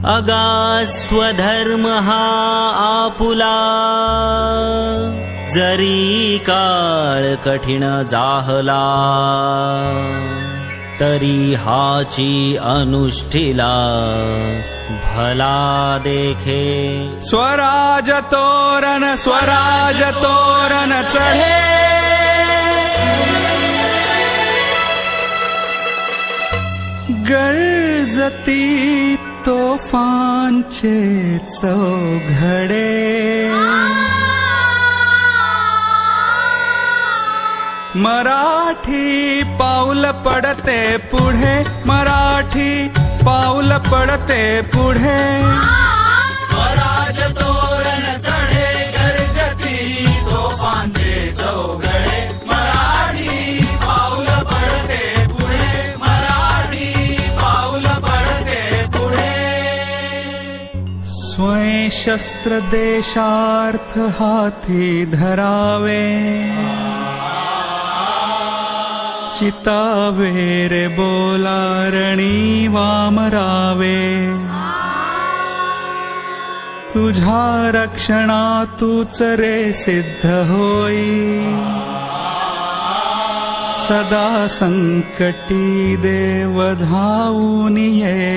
अगास्वधर्म हा आपुला, जरी काळ कठीण जाहला, तरी हाची अनुष्ठिला भला देखे. स्वराज तोरण चढे, गर्जती तोफांचे चौघडे. मराठी पाऊल पडते पुढे, मराठी पाऊल पडते पुढे. स्वराज तोरण चढे, गर्जती तोफांचे चौघडे. मराठी पाऊल पडते पुढे, मराठी पाऊल पडते पुढे. स्वयं शस्त्र देशार्थ हाती धरावे, चितावे रे बोलारणी वामरावे. तुझ्या रक्षणा तूच रे सिद्ध होई, सदा संकटी देव धावून ये